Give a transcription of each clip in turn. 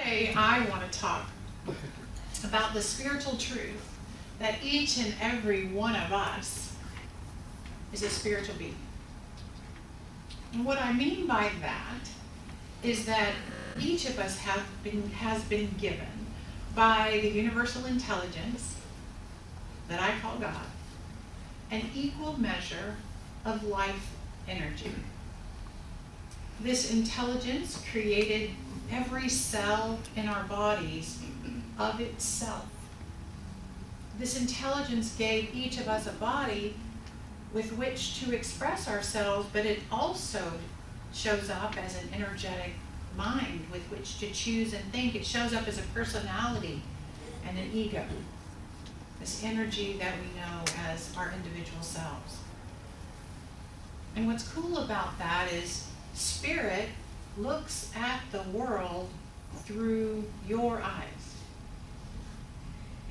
Today I want to talk about the spiritual truth that each and every one of us is a spiritual being. And what I mean by that is that each of us has been given by the universal intelligence that I call God an equal measure of life energy. This intelligence created every cell in our bodies of itself. This intelligence gave each of us a body with which to express ourselves, but it also shows up as an energetic mind with which to choose and think. It shows up as a personality and an ego, this energy that we know as our individual selves. And what's cool about that is Spirit looks at the world through your eyes.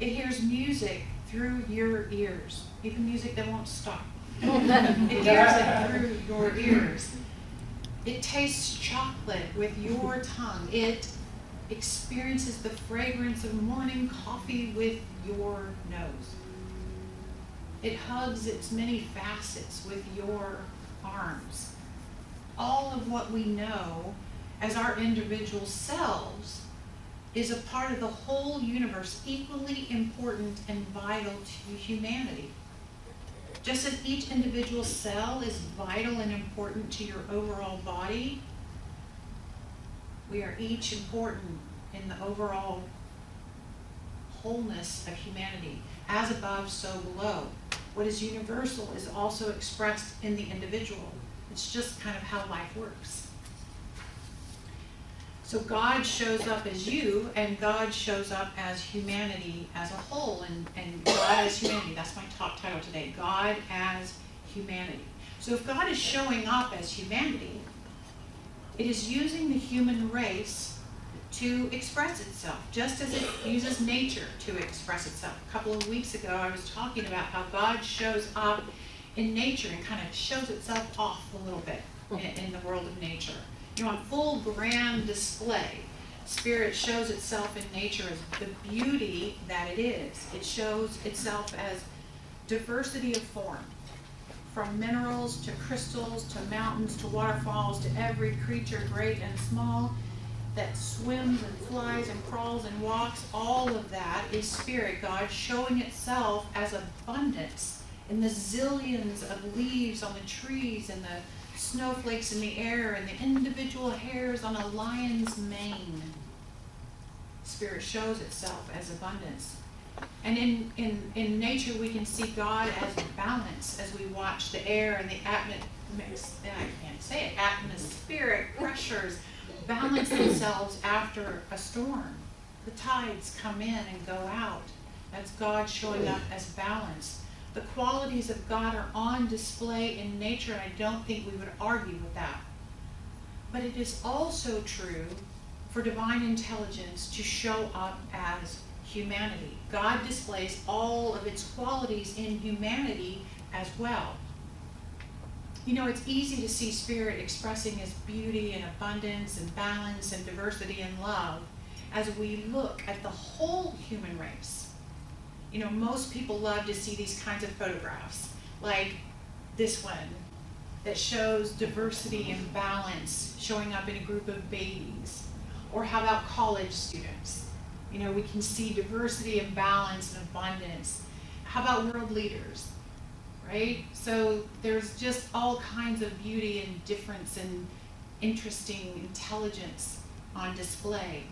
It hears music through your ears, even music that won't stop. It hears it through your ears. It tastes chocolate with your tongue. It experiences the fragrance of morning coffee with your nose. It hugs its many facets with your arms. All of what we know as our individual selves is a part of the whole universe, equally important and vital to humanity. Just as each individual cell is vital and important to your overall body, we are each important in the overall wholeness of humanity. As above, so below. What is universal is also expressed in the individual. It's just kind of how life works. So God shows up as you, and God shows up as humanity as a whole, and God as humanity. That's my talk title today, God as humanity. So if God is showing up as humanity, it is using the human race to express itself, just as it uses nature to express itself. A couple of weeks ago, I was talking about how God shows up in nature and kind of shows itself off a little bit in the world of nature. You know, on full grand display, Spirit shows itself in nature as the beauty that it is. It shows itself as diversity of form, from minerals to crystals to mountains to waterfalls to every creature, great and small, that swims and flies and crawls and walks. All of that is Spirit, God showing itself as abundance in the zillions of leaves on the trees and the snowflakes in the air and the individual hairs on a lion's mane. Spirit shows itself as abundance. And in nature we can see God as balance as we watch the air and the atmospheric pressures balance themselves after a storm. The tides come in and go out. That's God showing up as balance. The qualities of God are on display in nature, and I don't think we would argue with that. But it is also true for divine intelligence to show up as humanity. God displays all of its qualities in humanity as well. You know, it's easy to see Spirit expressing His beauty and abundance and balance and diversity and love as we look at the whole human race. You know, most people love to see these kinds of photographs, like this one, that shows diversity and balance showing up in a group of babies. Or how about college students? You know, we can see diversity and balance and abundance. How about world leaders, right? So there's just all kinds of beauty and difference and interesting intelligence on display.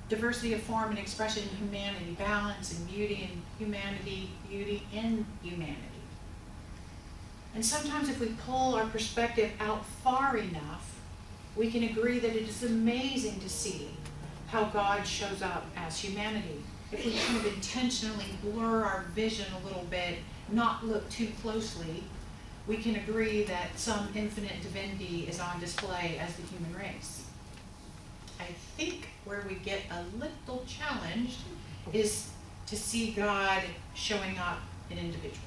Diversity of form and expression in humanity, balance and beauty in humanity, beauty in humanity. And sometimes if we pull our perspective out far enough, we can agree that it is amazing to see how God shows up as humanity. If we kind of intentionally blur our vision a little bit, not look too closely, we can agree that some infinite divinity is on display as the human race. I think where we get a little challenged is to see God showing up in individuals.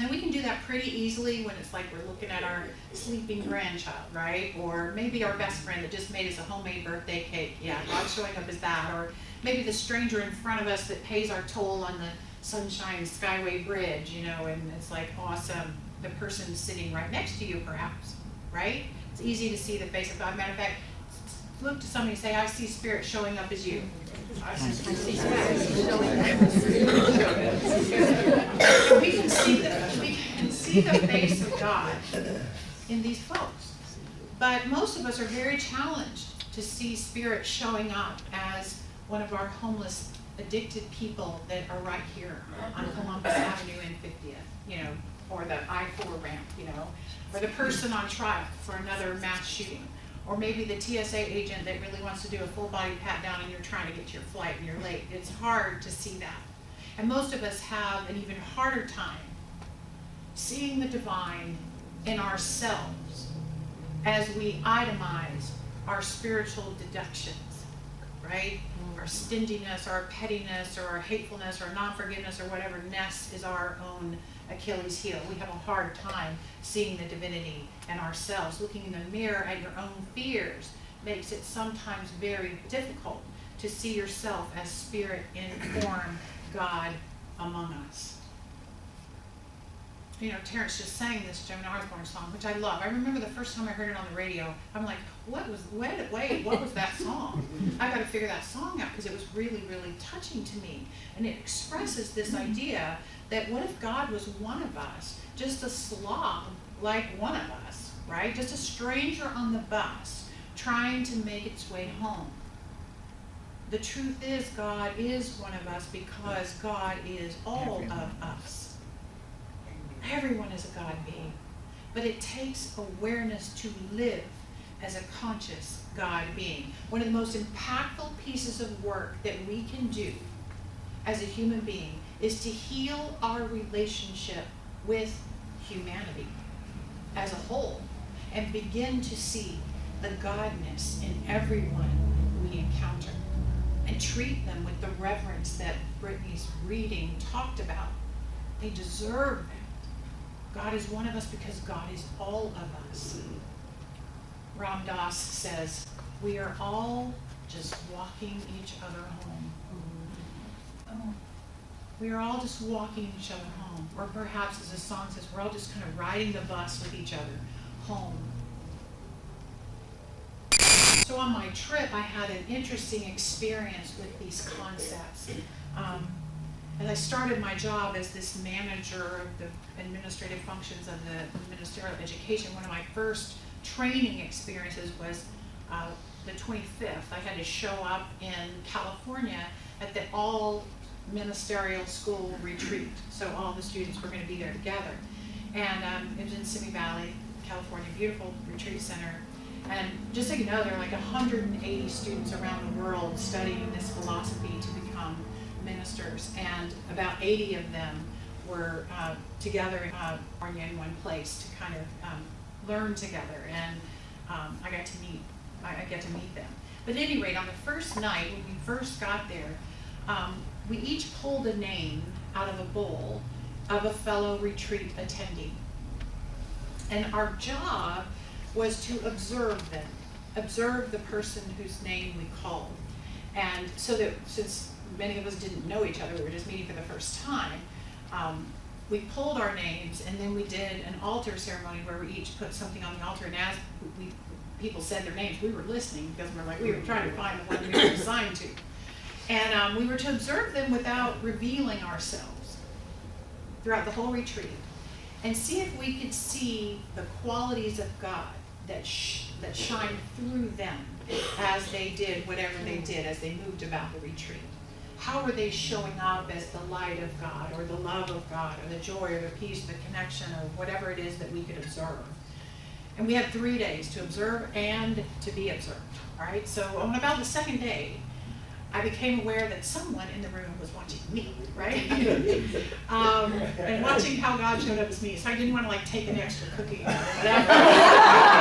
And we can do that pretty easily when it's like we're looking at our sleeping grandchild, right? Or maybe our best friend that just made us a homemade birthday cake. Yeah, God's showing up as that. Or maybe the stranger in front of us that pays our toll on the Sunshine Skyway Bridge, you know, and it's like awesome. The person sitting right next to you, perhaps, right? It's easy to see the face of God. Matter of fact, look to somebody and say, I see Spirit showing up as you. I see Spirit showing up as you. We can see the face of God in these folks. But most of us are very challenged to see Spirit showing up as one of our homeless, addicted people that are right here on Columbus Avenue and 50th, you know, or the I-4 ramp, you know, or the person on trial for another mass shooting, or maybe the TSA agent that really wants to do a full body pat down and you're trying to get to your flight and you're late. It's hard to see that. And most of us have an even harder time seeing the divine in ourselves as we itemize our spiritual deductions, right? Our stinginess, our pettiness, or our hatefulness, or non-forgiveness, or whatever ness is our own Achilles heel. We have a hard time seeing the divinity in ourselves. Looking in the mirror at your own fears makes it sometimes very difficult to see yourself as Spirit-informed God among us. You know, Terrence just sang this Joan Osborne song, which I love. I remember the first time I heard it on the radio, I'm like, what was that song? I got to figure that song out because it was really, really touching to me. And it expresses this idea that what if God was one of us, just a slob like one of us, right? Just a stranger on the bus trying to make its way home. The truth is God is one of us because God is all of us. Everyone is a God being, but it takes awareness to live as a conscious God being. One of the most impactful pieces of work that we can do as a human being is to heal our relationship with humanity as a whole and begin to see the Godness in everyone we encounter and treat them with the reverence that Brittany's reading talked about. They deserve that. God is one of us because God is all of us. Ram Dass says, we are all just walking each other home. We are all just walking each other home. Or perhaps, as the song says, we're all just kind of riding the bus with each other home. So on my trip, I had an interesting experience with these concepts. As I started my job as this manager of the administrative functions of the ministerial education, one of my first training experiences was the 25th. I had to show up in California at the all ministerial school retreat. So all the students were going to be there together. And it was in Simi Valley, California, beautiful retreat center. And just so you know, there are like 180 students around the world studying this philosophy to become ministers, and about 80 of them were together in California in one place to kind of learn together, and I get to meet them. But at any rate, on the first night, when we first got there, we each pulled a name out of a bowl of a fellow retreat attendee. And our job was to observe them, observe the person whose name we called. And so that since many of us didn't know each other, we were just meeting for the first time, we pulled our names, and then we did an altar ceremony where we each put something on the altar, and as people said their names, we were listening because we were trying to find the one we were assigned to. And we were to observe them without revealing ourselves throughout the whole retreat, and see if we could see the qualities of God that shined through them as they did whatever they did, as they moved about the retreat. How were they showing up as the light of God, or the love of God, or the joy, or the peace, the connection, or whatever it is that we could observe? And we had 3 days to observe and to be observed. All right. So on about the second day, I became aware that someone in the room was watching me, right? And watching how God showed up as me. So I didn't want to like take an extra cookie or whatever. I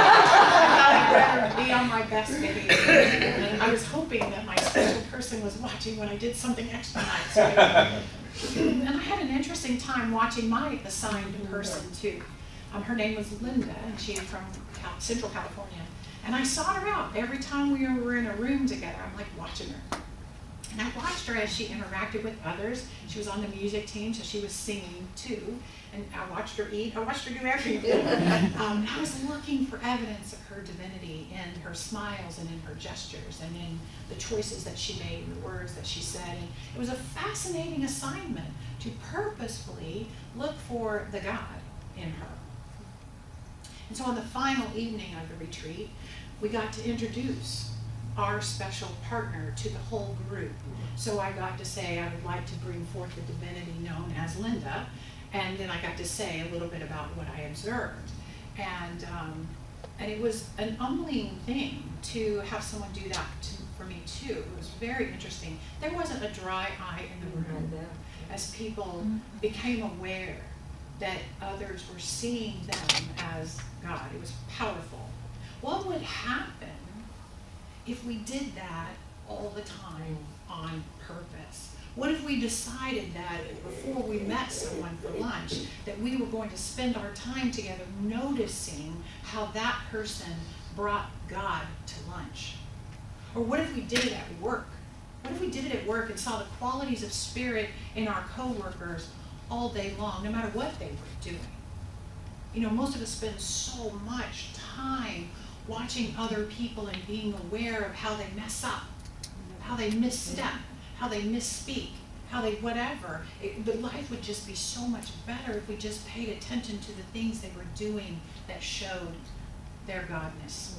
thought I'd rather be on my best behavior. And I was hoping that my special person was watching when I did something extra nice. Right? And I had an interesting time watching my assigned person too. Her name was Linda, and she is from Central California. And I sought her out every time we were in a room together. I'm like watching her. And I watched her as she interacted with others. She was on the music team, so she was singing too. And I watched her eat. I watched her do everything. I was looking for evidence of her divinity in her smiles and in her gestures and in the choices that she made and the words that she said. And it was a fascinating assignment to purposefully look for the God in her. And so on the final evening of the retreat, we got to introduce our special partner to the whole group. So I got to say I would like to bring forth the divinity known as Linda, and then I got to say a little bit about what I observed. And it was an humbling thing to have someone do that for me too. It was very interesting. There wasn't a dry eye in the room as people became aware that others were seeing them as God. It was powerful. What would happen if we did that all the time on purpose? What if we decided that before we met someone for lunch that we were going to spend our time together noticing how that person brought God to lunch? Or what if we did it at work? What if we did it at work and saw the qualities of spirit in our coworkers all day long, no matter what they were doing? You know, most of us spend so much time watching other people and being aware of how they mess up, how they misstep, how they misspeak, how they whatever. But life would just be so much better if we just paid attention to the things they were doing that showed their godness.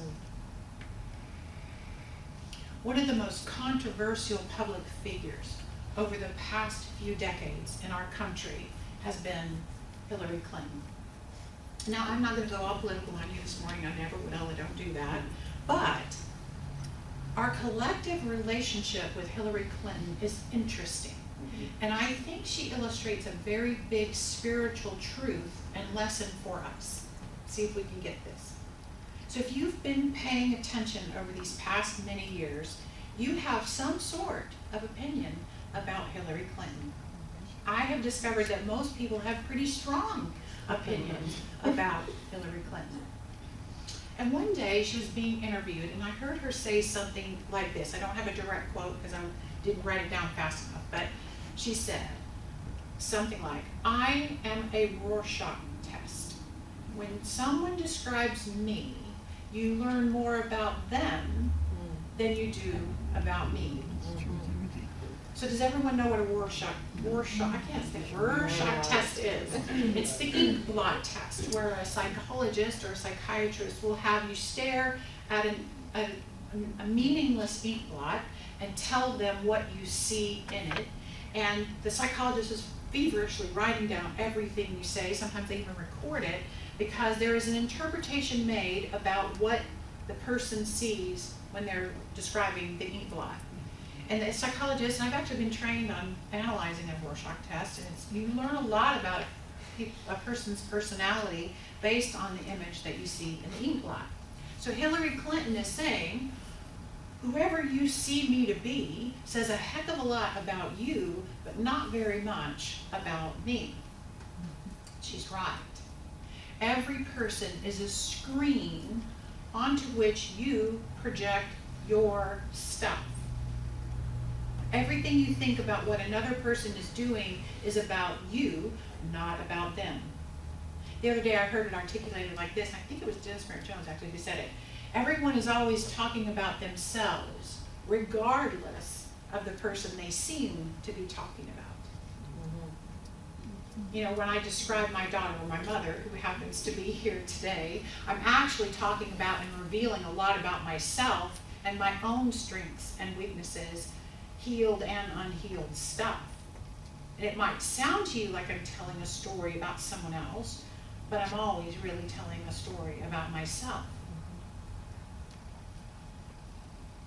One of the most controversial public figures over the past few decades in our country has been Hillary Clinton. Now, I'm not going to go all political on you this morning. I never will. I don't do that. But our collective relationship with Hillary Clinton is interesting. And I think she illustrates a very big spiritual truth and lesson for us. See if we can get this. So if you've been paying attention over these past many years, you have some sort of opinion about Hillary Clinton. I have discovered that most people have pretty strong opinions about Hillary Clinton. And one day she was being interviewed, and I heard her say something like this. I don't have a direct quote because I didn't write it down fast enough, but she said something like, "I am a Rorschach test. When someone describes me, you learn more about them than you do about me." So does everyone know what a Rorschach test is? It's the ink blot test, where a psychologist or a psychiatrist will have you stare at a meaningless ink blot and tell them what you see in it. And the psychologist is feverishly writing down everything you say. Sometimes they even record it, because there is an interpretation made about what the person sees when they're describing the ink blot. And the psychologist, and I've actually been trained on analyzing a Rorschach test, and you learn a lot about a person's personality based on the image that you see in the ink blot. So Hillary Clinton is saying, whoever you see me to be says a heck of a lot about you, but not very much about me. She's right. Every person is a screen onto which you project your stuff. Everything you think about what another person is doing is about you, not about them. The other day I heard it articulated like this, and I think it was Dennis Merritt Jones actually who said it. Everyone is always talking about themselves, regardless of the person they seem to be talking about. You know, when I describe my daughter or my mother, who happens to be here today, I'm actually talking about and revealing a lot about myself and my own strengths and weaknesses, healed and unhealed stuff. And it might sound to you like I'm telling a story about someone else, but I'm always really telling a story about myself.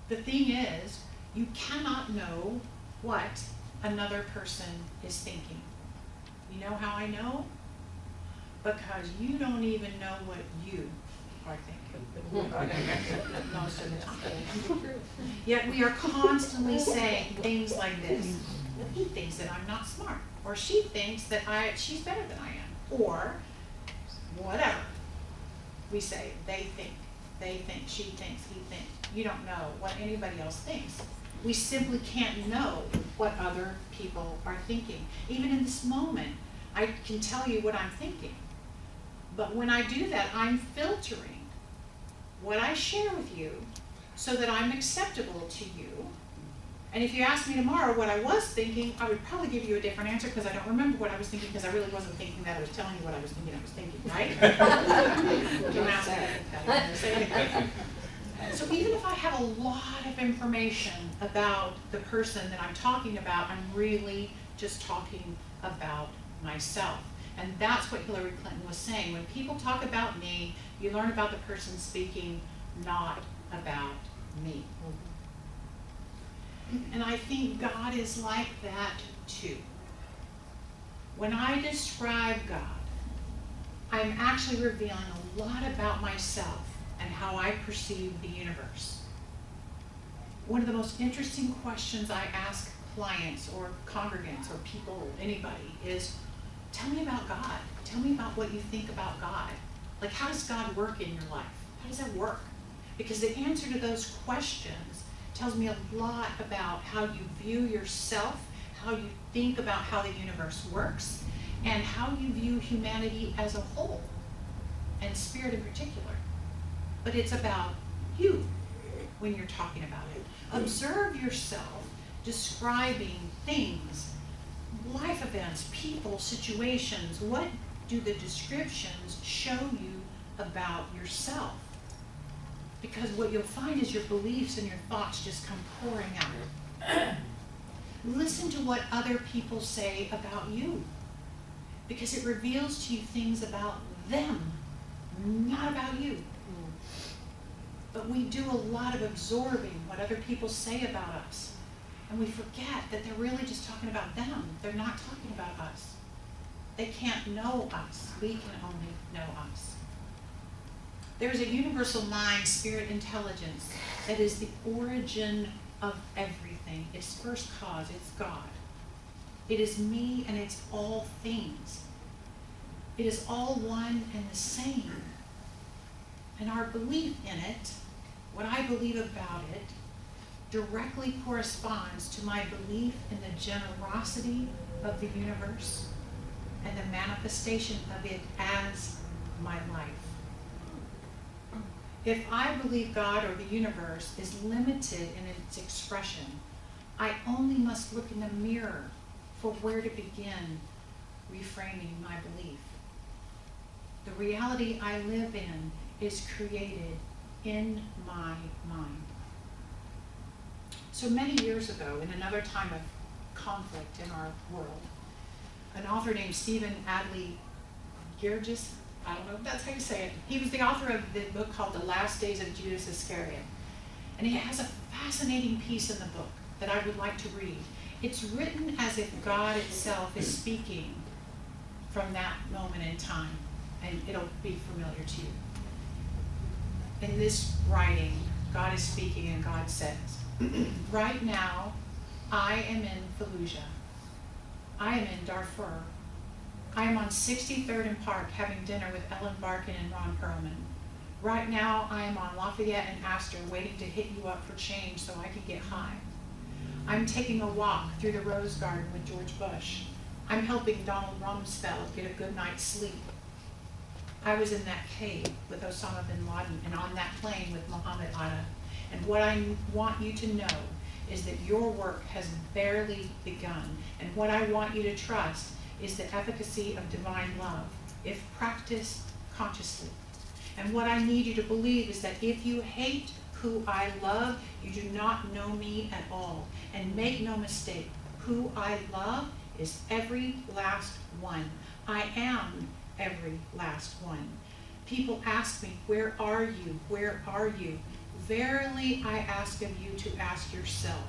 The thing is, you cannot know what another person is thinking. You know how I know? Because you don't even know what you are thinking. Most of the time. Yet we are constantly saying things like this. he thinks that I'm not smart, or she thinks that she's better than I am, or whatever. We say, they think, she thinks, he thinks. You don't know what anybody else thinks. We simply can't know what other people are thinking. Even in this moment, I can tell you what I'm thinking. But when I do that, I'm filtering what I share with you so that I'm acceptable to you. And if you ask me tomorrow what I was thinking, I would probably give you a different answer because I don't remember what I was thinking, because I really wasn't thinking that. I was telling you what I was thinking, right? Don't ask that. So even if I have a lot of information about the person that I'm talking about, I'm really just talking about myself. And that's what Hillary Clinton was saying. When people talk about me, you learn about the person speaking, not about me. And I think God is like that too. When I describe God, I'm actually revealing a lot about myself and how I perceive the universe. One of the most interesting questions I ask clients or congregants or people, anybody, is, tell me about God. Tell me about what you think about God. Like, how does God work in your life? How does that work? Because the answer to those questions tells me a lot about how you view yourself, how you think about how the universe works, and how you view humanity as a whole, and spirit in particular. But it's about you when you're talking about it. Observe yourself describing things, life events, people, situations. What do the descriptions show you about yourself? Because what you'll find is your beliefs and your thoughts just come pouring out. Listen to what other people say about you, because it reveals to you things about them, not about you. But we do a lot of absorbing what other people say about us, and we forget that they're really just talking about them. They're not talking about us. They can't know us. We can only know us. There's a universal mind, spirit, intelligence that is the origin of everything. It's first cause, it's God. It is me and it's all things. It is all one and the same. And our belief in it, what I believe about it, directly corresponds to my belief in the generosity of the universe and the manifestation of it as my life. If I believe God or the universe is limited in its expression, I only must look in the mirror for where to begin reframing my belief. The reality I live in is created in my mind. So many years ago, in another time of conflict in our world, an author named Stephen Adley Girgis, I don't know if that's how you say it, he was the author of the book called The Last Days of Judas Iscariot. And he has a fascinating piece in the book that I would like to read. It's written as if God itself is speaking from that moment in time, and it'll be familiar to you. In this writing, God is speaking, and God says, right now, I am in Fallujah. I am in Darfur. I am on 63rd and Park having dinner with Ellen Barkin and Ron Perlman. Right now, I am on Lafayette and Astor waiting to hit you up for change so I can get high. I'm taking a walk through the Rose Garden with George Bush. I'm helping Donald Rumsfeld get a good night's sleep. I was in that cave with Osama bin Laden and on that plane with Muhammad Atta. And what I want you to know is that your work has barely begun. And what I want you to trust is the efficacy of divine love, if practiced consciously. And what I need you to believe is that if you hate who I love, you do not know me at all. And make no mistake, who I love is every last one. I am every last one. People ask me, where are you? Where are you? Verily, I ask of you to ask yourself,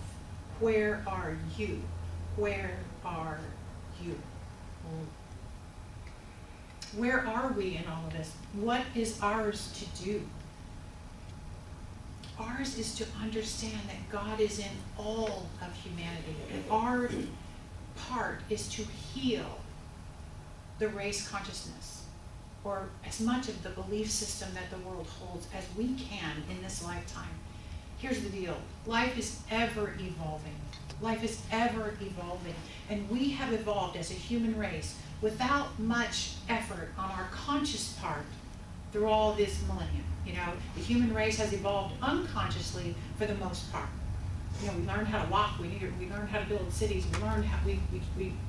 where are you? Where are you? Where are we in all of this? What is ours to do? Ours is to understand that God is in all of humanity. And our part is to heal the race consciousness, or as much of the belief system that the world holds as we can in this lifetime. Here's the deal. Life is ever evolving. Life is ever evolving. And we have evolved as a human race without much effort on our conscious part through all this millennium. You know, the human race has evolved unconsciously for the most part. You know, we learned how to walk, we learned how to build cities, we learned how we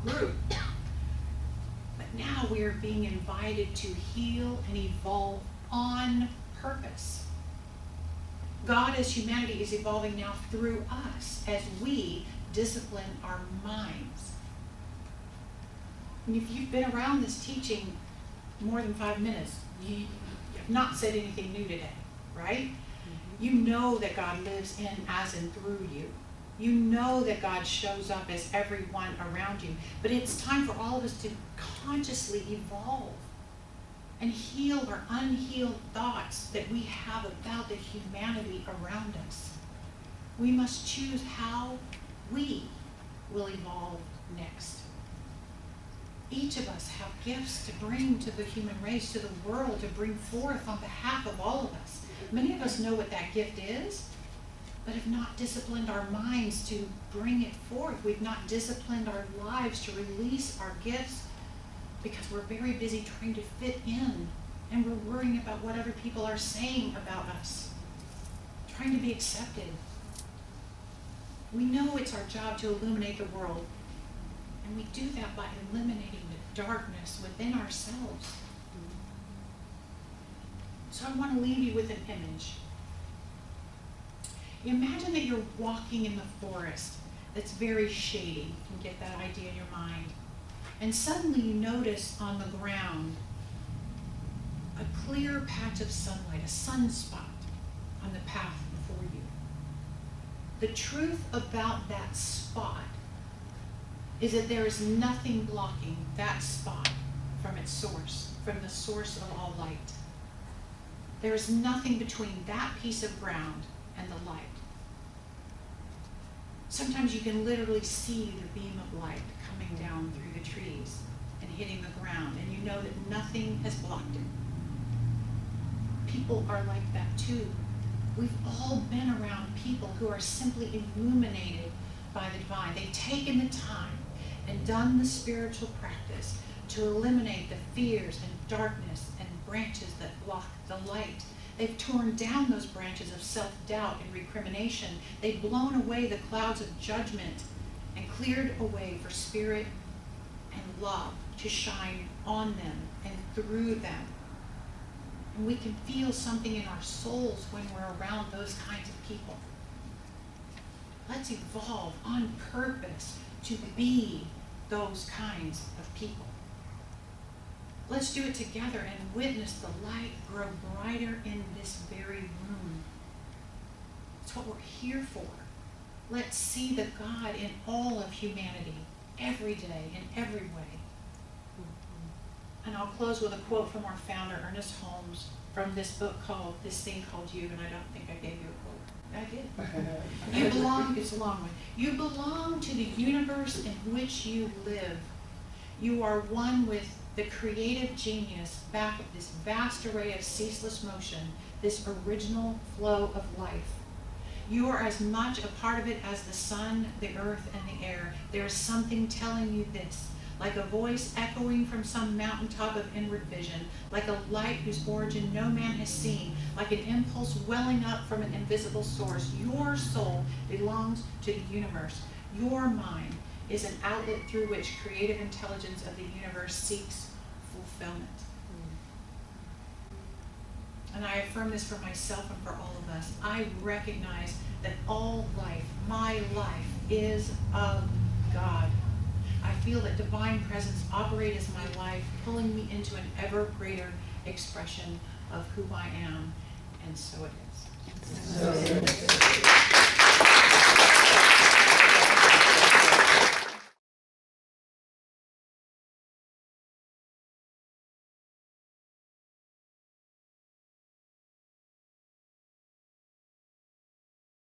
grew. But now we are being invited to heal and evolve on purpose. God as humanity is evolving now through us as we discipline our minds. And if you've been around this teaching more than 5 minutes, you have not said anything new today, right? Mm-hmm. You know that God lives in, as, and through you. You know that God shows up as everyone around you. But it's time for all of us to consciously evolve and heal our unhealed thoughts that we have about the humanity around us. We must choose how we will evolve next. Each of us have gifts to bring to the human race, to the world, to bring forth on behalf of all of us. Many of us know what that gift is, but have not disciplined our minds to bring it forth. We've not disciplined our lives to release our gifts because we're very busy trying to fit in, and we're worrying about what other people are saying about us, trying to be accepted. We know it's our job to illuminate the world, and we do that by eliminating the darkness within ourselves. So I want to leave you with an image. Imagine that you're walking in the forest that's very shady. You can get that idea in your mind. And suddenly you notice on the ground a clear patch of sunlight, a sunspot on the path before you. The truth about that spot is that there is nothing blocking that spot from its source, from the source of all light. There is nothing between that piece of ground and the light. Sometimes you can literally see the beam of light coming down through the trees and hitting the ground, and you know that nothing has blocked it. People are like that too. We've all been around people who are simply illuminated by the divine. They've taken the time and done the spiritual practice to eliminate the fears and darkness and branches that block the light. They've torn down those branches of self-doubt and recrimination. They've blown away the clouds of judgment and cleared a way for spirit and love to shine on them and through them. And we can feel something in our souls when we're around those kinds of people. Let's evolve on purpose to be those kinds of people. Let's do it together and witness the light grow brighter in this very room. It's what we're here for. Let's see the God in all of humanity, every day, in every way. And I'll close with a quote from our founder, Ernest Holmes, from this book called This Thing Called You, and I don't think I gave you a quote. I did. You belong, it's a long one. You belong to the universe in which you live. You are one with the creative genius back of this vast array of ceaseless motion, this original flow of life. You are as much a part of it as the sun, the earth, and the air. There is something telling you this, like a voice echoing from some mountaintop of inward vision, like a light whose origin no man has seen, like an impulse welling up from an invisible source. Your soul belongs to the universe. Your mind is an outlet through which creative intelligence of the universe seeks fulfillment. And I affirm this for myself and for all of us. I recognize that all life, my life, is of God. I feel that divine presence operates as my life, pulling me into an ever greater expression of who I am, and so it is.